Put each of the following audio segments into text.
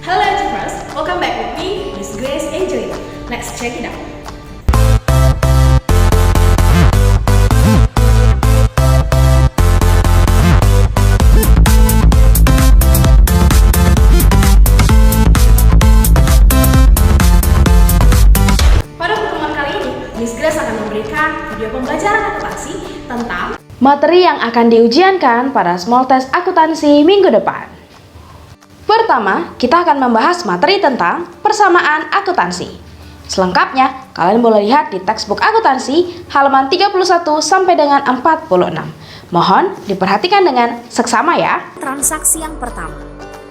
Hello Achievers, welcome back with me, Miss Grace Angelina. Let's check it out. Pada pertemuan kali ini, Miss Grace akan memberikan video pembelajaran akuntansi tentang materi yang akan diujiankan pada small test akuntansi minggu depan. Pertama, kita akan membahas materi tentang persamaan akuntansi. Selengkapnya, kalian boleh lihat di textbook akuntansi halaman 31 sampai dengan 46. Mohon diperhatikan dengan seksama ya. Transaksi yang pertama.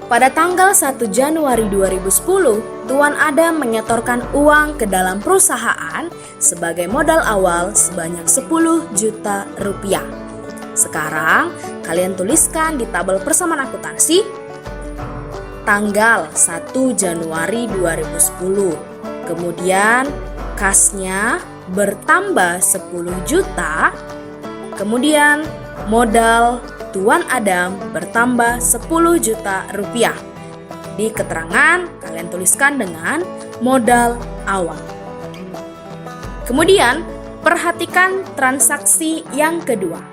Pada tanggal 1 Januari 2010, Tuan Adam menyetorkan uang ke dalam perusahaan sebagai modal awal sebanyak 10 juta rupiah. Sekarang, kalian tuliskan di tabel persamaan akuntansi tanggal 1 Januari 2010. Kemudian kasnya bertambah 10 juta. Kemudian modal Tuan Adam bertambah 10 juta rupiah. Di keterangan kalian tuliskan dengan modal awal. Kemudian perhatikan transaksi yang kedua.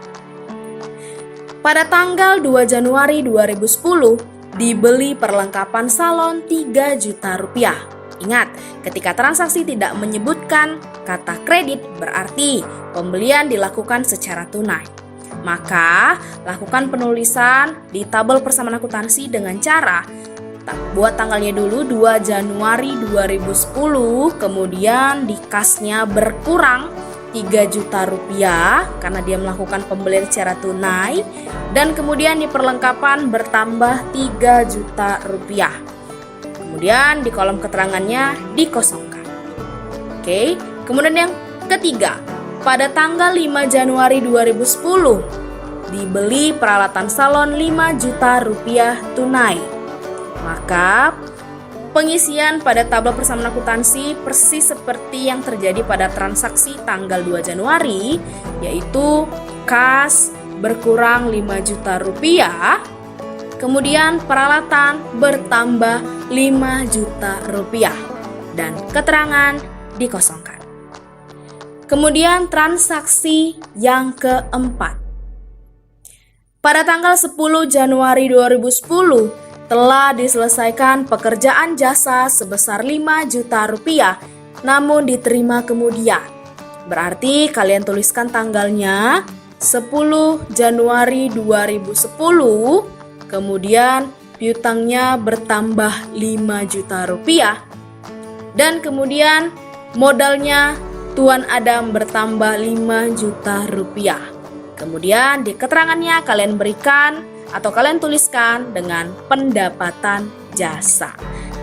Pada tanggal 2 Januari 2010 dibeli perlengkapan salon 3 juta rupiah. Ingat, ketika transaksi tidak menyebutkan kata kredit berarti pembelian dilakukan secara tunai. Maka, lakukan penulisan di tabel persamaan akuntansi dengan cara buat tanggalnya dulu 2 Januari 2010, kemudian di kasnya berkurang 3 juta rupiah karena dia melakukan pembelian secara tunai, dan kemudian di perlengkapan bertambah 3 juta rupiah. Kemudian di kolom keterangannya dikosongkan. Oke, kemudian yang ketiga, pada tanggal 5 Januari 2010 dibeli peralatan salon 5 juta rupiah tunai. Maka pengisian pada tabel persamaan akuntansi persis seperti yang terjadi pada transaksi tanggal 2 Januari, yaitu kas berkurang 5 juta rupiah, kemudian peralatan bertambah 5 juta rupiah, dan keterangan dikosongkan. Kemudian transaksi yang keempat. Pada tanggal 10 Januari 2010, telah diselesaikan pekerjaan jasa sebesar 5 juta rupiah, namun diterima kemudian. Berarti kalian tuliskan tanggalnya 10 Januari 2010, kemudian piutangnya bertambah 5 juta rupiah, dan kemudian modalnya Tuan Adam bertambah 5 juta rupiah. Kemudian di keterangannya kalian berikan atau kalian tuliskan dengan pendapatan jasa.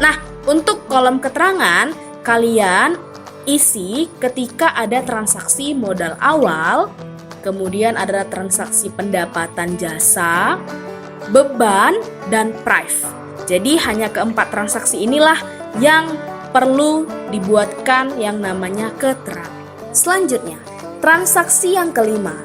Nah, untuk kolom keterangan kalian isi ketika ada transaksi modal awal, kemudian ada transaksi pendapatan jasa, beban, dan price. Jadi hanya keempat transaksi inilah yang perlu dibuatkan yang namanya keterangan. Selanjutnya, transaksi yang kelima.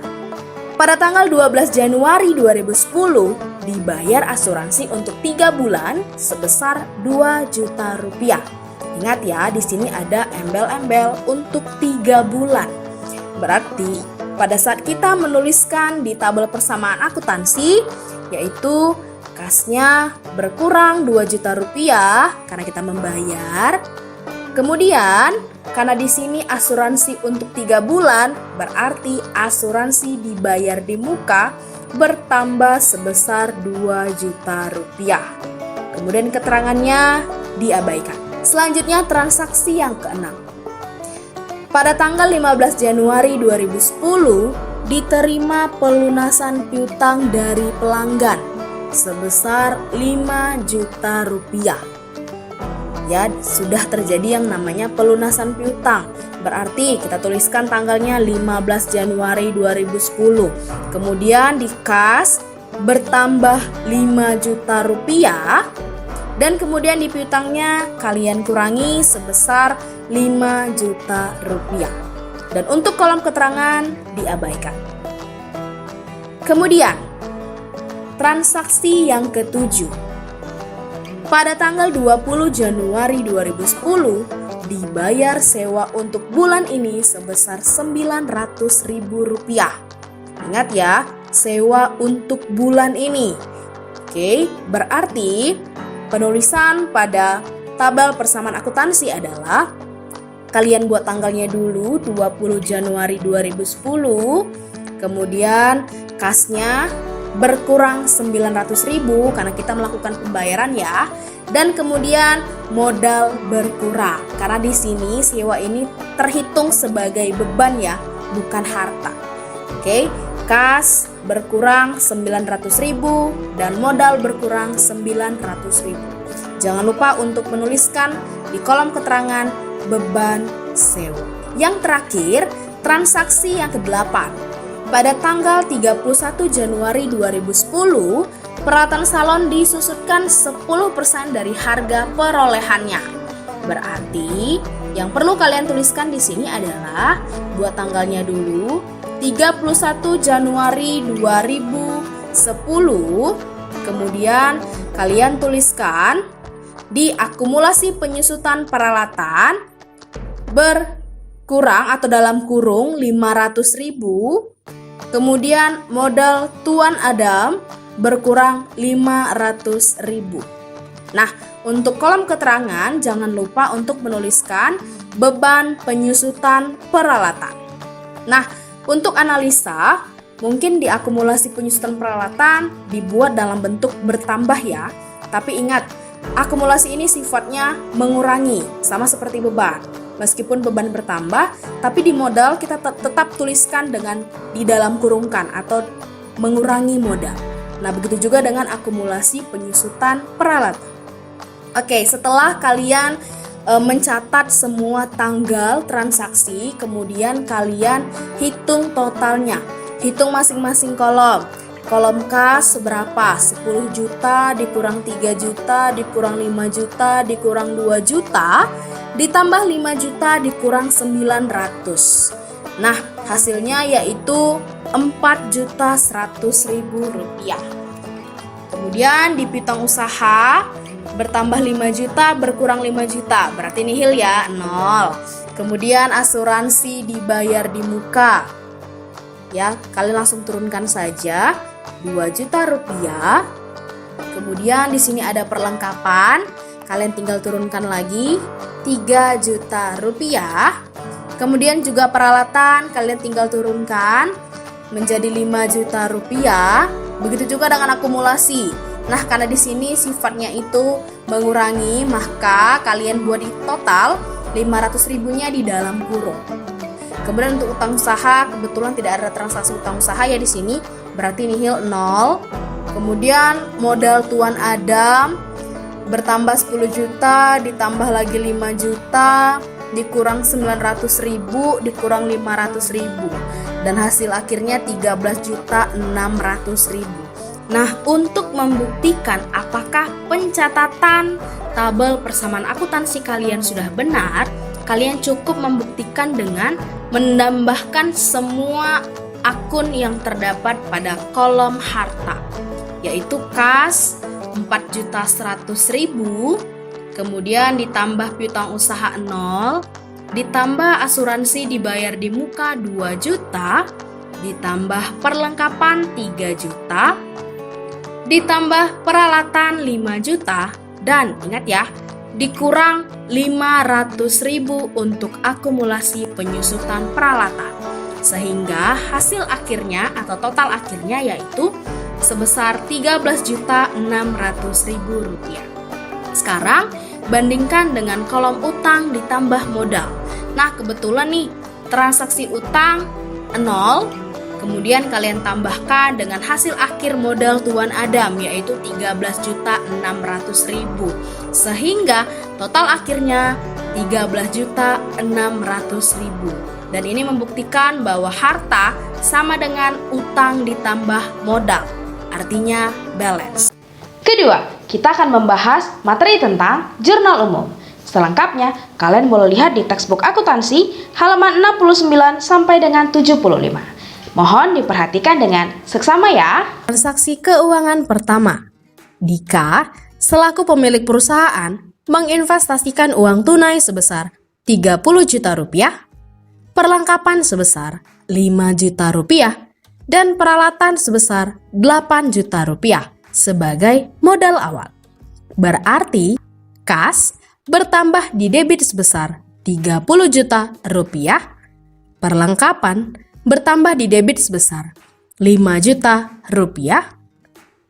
Pada tanggal 12 Januari 2010 dibayar asuransi untuk 3 bulan sebesar 2 juta rupiah. Ingat ya, di sini ada embel-embel untuk 3 bulan. Berarti pada saat kita menuliskan di tabel persamaan akuntansi, yaitu kasnya berkurang 2 juta rupiah karena kita membayar. Kemudian, karena di sini asuransi untuk 3 bulan, berarti asuransi dibayar di muka bertambah sebesar 2 juta rupiah. Kemudian keterangannya diabaikan. Selanjutnya transaksi yang keenam. Pada tanggal 15 Januari 2010, diterima pelunasan piutang dari pelanggan sebesar 5 juta rupiah. Ya, sudah terjadi yang namanya pelunasan piutang. Berarti kita tuliskan tanggalnya 15 Januari 2010. Kemudian di kas bertambah 5 juta rupiah. Dan kemudian di piutangnya kalian kurangi sebesar 5 juta rupiah. Dan untuk kolom keterangan diabaikan. Kemudian transaksi yang ketujuh. Pada tanggal 20 Januari 2010, dibayar sewa untuk bulan ini sebesar Rp900.000. Ingat ya, sewa untuk bulan ini. Oke, berarti penulisan pada tabel persamaan akuntansi adalah kalian buat tanggalnya dulu 20 Januari 2010, kemudian kasnya berkurang 900.000 karena kita melakukan pembayaran ya, dan kemudian modal berkurang karena di sini sewa ini terhitung sebagai beban ya, bukan harta. Oke, kas berkurang 900.000 dan modal berkurang 900.000. Jangan lupa untuk menuliskan di kolom keterangan beban sewa. Yang terakhir, transaksi yang ke-8. Pada tanggal 31 Januari 2010, peralatan salon disusutkan 10% dari harga perolehannya. Berarti yang perlu kalian tuliskan di sini adalah buat tanggalnya dulu 31 Januari 2010. Kemudian kalian tuliskan di akumulasi penyusutan peralatan berkurang atau dalam kurung 500.000. Kemudian modal Tuan Adam berkurang 500.000. Nah, untuk kolom keterangan jangan lupa untuk menuliskan beban penyusutan peralatan. Nah, untuk analisa, mungkin di akumulasi penyusutan peralatan dibuat dalam bentuk bertambah ya. Tapi ingat, akumulasi ini sifatnya mengurangi, sama seperti beban. Meskipun beban bertambah, tapi di modal kita tetap tuliskan dengan di dalam kurungkan atau mengurangi modal. Nah, begitu juga dengan akumulasi penyusutan peralatan. Oke, setelah kalian mencatat semua tanggal transaksi, kemudian kalian hitung totalnya. Hitung masing-masing kolom. Kolom kas seberapa? 10 juta dikurang 3 juta dikurang 5 juta dikurang 2 juta ditambah 5 juta dikurang 900. Nah, hasilnya yaitu Rp4.100.000. Kemudian di piutang usaha bertambah 5 juta berkurang 5 juta, berarti nihil ya, 0. Kemudian asuransi dibayar di muka. Ya, kalian langsung turunkan saja Rp2 juta. Kemudian di sini ada perlengkapan, kalian tinggal turunkan lagi Rp3 juta. Kemudian juga peralatan kalian tinggal turunkan menjadi Rp5 juta. Begitu juga dengan akumulasi. Nah, karena di sini sifatnya itu mengurangi, maka kalian buat di total 500.000-nya di dalam kurung. Kemudian untuk utang usaha, kebetulan tidak ada transaksi utang usaha ya di sini, berarti nihil 0. Kemudian modal Tuan Adam bertambah 10 juta ditambah lagi 5 juta dikurang 900.000 dikurang 500.000 dan hasil akhirnya 13.600.000. Nah, untuk membuktikan apakah pencatatan tabel persamaan akuntansi kalian sudah benar, kalian cukup membuktikan dengan menambahkan semua akun yang terdapat pada kolom harta, yaitu kas 4.100.000, kemudian ditambah piutang usaha 0, ditambah asuransi dibayar di muka 2 juta, ditambah perlengkapan 3 juta, ditambah peralatan 5 juta, dan ingat ya, dikurang 500.000 untuk akumulasi penyusutan peralatan. Sehingga hasil akhirnya atau total akhirnya yaitu sebesar Rp13.600.000. Sekarang bandingkan dengan kolom utang ditambah modal. Nah, kebetulan nih transaksi utang 0, kemudian kalian tambahkan dengan hasil akhir modal Tuan Adam yaitu Rp13.600.000. Sehingga total akhirnya Rp13.600.000. Dan ini membuktikan bahwa harta sama dengan utang ditambah modal, artinya balance. Kedua, kita akan membahas materi tentang jurnal umum. Selengkapnya, kalian boleh lihat di textbook akuntansi halaman 69 sampai dengan 75. Mohon diperhatikan dengan seksama ya. Transaksi keuangan pertama. Dika, selaku pemilik perusahaan menginvestasikan uang tunai sebesar 30 juta rupiah, perlengkapan sebesar 5 juta rupiah, dan peralatan sebesar 8 juta rupiah sebagai modal awal. Berarti, kas bertambah di debit sebesar 30 juta rupiah, perlengkapan bertambah di debit sebesar 5 juta rupiah,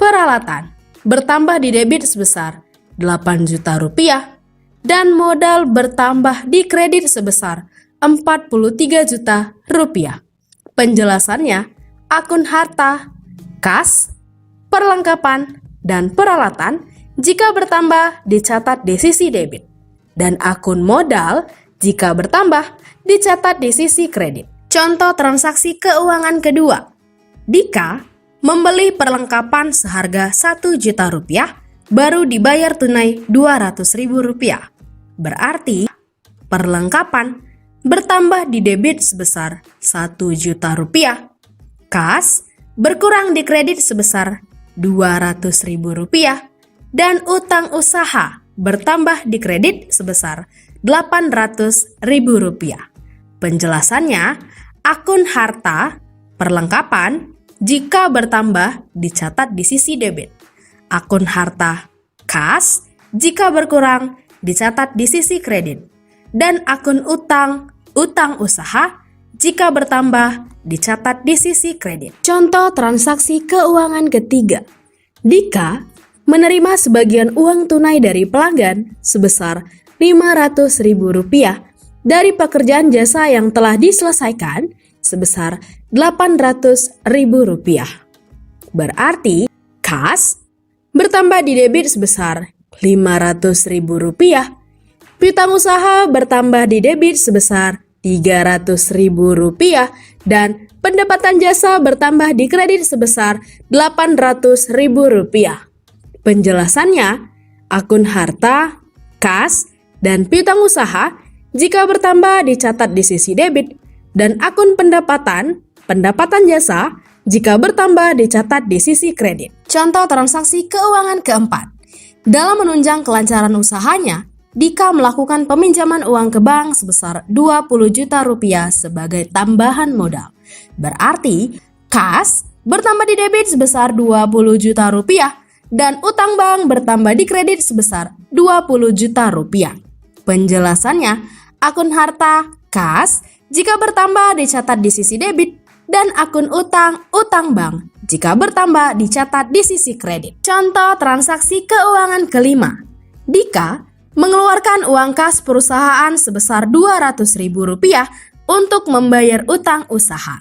peralatan bertambah di debit sebesar 8 juta rupiah, dan modal bertambah di kredit sebesar 43 juta rupiah. Penjelasannya, akun harta, kas, perlengkapan, dan peralatan jika bertambah dicatat di sisi debit, dan akun modal jika bertambah dicatat di sisi kredit. Contoh transaksi keuangan kedua. Dika membeli perlengkapan seharga 1 juta rupiah baru dibayar tunai 200.000 rupiah. Berarti perlengkapan bertambah di debit sebesar 1 juta rupiah, kas berkurang di kredit sebesar 200.000 rupiah, dan utang usaha bertambah di kredit sebesar 800.000 rupiah. Penjelasannya, akun harta, perlengkapan jika bertambah dicatat di sisi debit. Akun harta, kas jika berkurang dicatat di sisi kredit. Dan akun utang, utang usaha jika bertambah dicatat di sisi kredit. Contoh transaksi keuangan ketiga. Dika menerima sebagian uang tunai dari pelanggan sebesar 500.000 rupiah dari pekerjaan jasa yang telah diselesaikan sebesar 800.000 rupiah. Berarti, kas bertambah di debit sebesar 500.000 rupiah, piutang usaha bertambah di debit sebesar 300.000 rupiah, dan pendapatan jasa bertambah di kredit sebesar 800.000 rupiah. Penjelasannya, akun harta, kas, dan piutang usaha jika bertambah dicatat di sisi debit, dan akun pendapatan jasa jika bertambah dicatat di sisi kredit. Contoh transaksi keuangan keempat. Dalam menunjang kelancaran usahanya, Dika melakukan peminjaman uang ke bank sebesar 20 juta rupiah sebagai tambahan modal. Berarti, kas bertambah di debit sebesar 20 juta rupiah dan utang bank bertambah di kredit sebesar 20 juta rupiah. Penjelasannya, akun harta, kas jika bertambah dicatat di sisi debit, dan akun utang, utang bank jika bertambah dicatat di sisi kredit. Contoh transaksi keuangan kelima. Dika mengeluarkan uang kas perusahaan sebesar 200.000 rupiah untuk membayar utang usaha.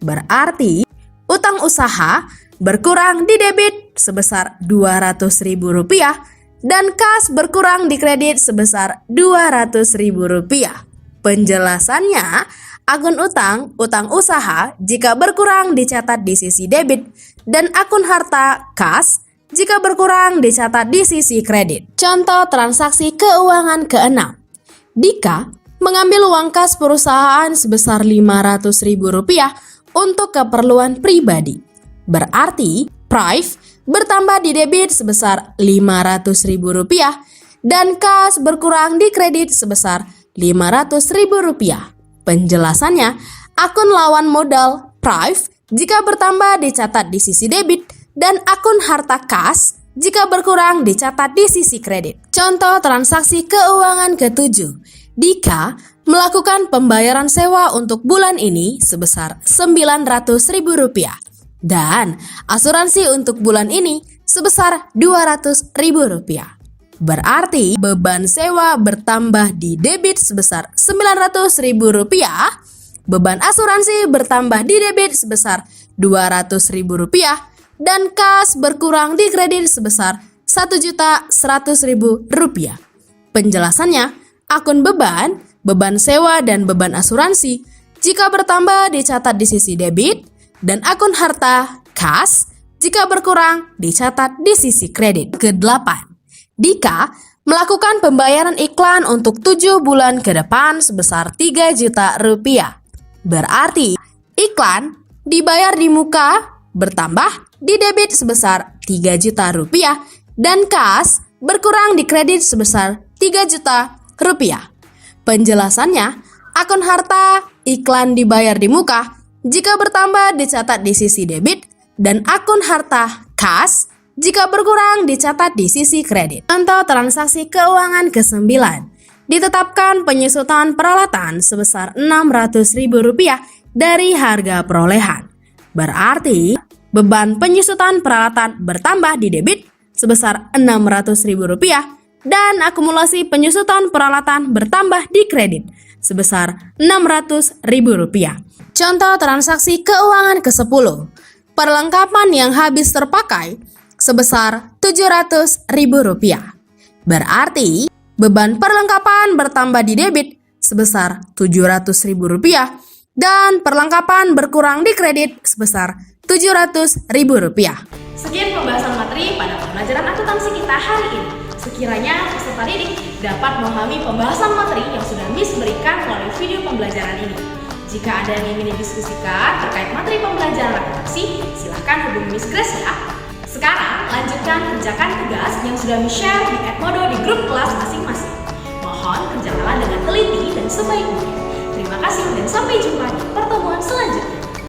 Berarti, utang usaha berkurang di debit sebesar 200.000 rupiah dan kas berkurang di kredit sebesar 200.000 rupiah. Penjelasannya, akun utang, utang usaha jika berkurang dicatat di sisi debit, dan akun harta, kas jika berkurang dicatat di sisi kredit. Contoh transaksi keuangan keenam. Dika mengambil uang kas perusahaan sebesar 500.000 rupiah untuk keperluan pribadi. Berarti, prive bertambah di debit sebesar 500.000 rupiah dan kas berkurang di kredit sebesar 500.000 rupiah. Penjelasannya, akun lawan modal, prive jika bertambah dicatat di sisi debit, dan akun harta kas jika berkurang dicatat di sisi kredit. Contoh transaksi keuangan ketujuh. Dika melakukan pembayaran sewa untuk bulan ini sebesar 900.000 rupiah dan asuransi untuk bulan ini sebesar 200.000 rupiah. Berarti beban sewa bertambah di debit sebesar 900.000 rupiah, beban asuransi bertambah di debit sebesar 200.000 rupiah, dan kas berkurang di kredit sebesar 1.100.000 rupiah. Penjelasannya, akun beban, beban sewa, dan beban asuransi jika bertambah dicatat di sisi debit, dan akun harta, kas jika berkurang dicatat di sisi kredit. Ke-8. Dika melakukan pembayaran iklan untuk 7 bulan ke depan sebesar 3 juta rupiah. Berarti iklan dibayar di muka bertambah di debit sebesar 3 juta rupiah dan kas berkurang di kredit sebesar 3 juta rupiah. Penjelasannya, akun harta iklan dibayar di muka jika bertambah dicatat di sisi debit dan akun harta kas jika berkurang dicatat di sisi kredit. Contoh transaksi keuangan ke-9, ditetapkan penyusutan peralatan sebesar Rp600.000 dari harga perolehan. Berarti beban penyusutan peralatan bertambah di debit sebesar Rp600.000 dan akumulasi penyusutan peralatan bertambah di kredit sebesar Rp600.000. Contoh transaksi keuangan ke-10, perlengkapan yang habis terpakai sebesar Rp700.000. Berarti beban perlengkapan bertambah di debit sebesar Rp700.000 dan perlengkapan berkurang di kredit sebesar Rp700.000. Sekian pembahasan materi pada pembelajaran akuntansi kita hari ini. Sekiranya peserta didik dapat memahami pembahasan materi yang sudah Miss berikan melalui video pembelajaran ini. Jika ada yang ingin didiskusikan terkait materi pembelajaran akuntansi, silahkan hubungi Miss Grace ya. Sekarang lanjutkan kerjakan tugas yang sudah Miss share di Edmodo di grup kelas masing-masing. Mohon kerjakanlah dengan teliti dan sebaik mungkin. Terima kasih dan sampai jumpa di pertemuan selanjutnya.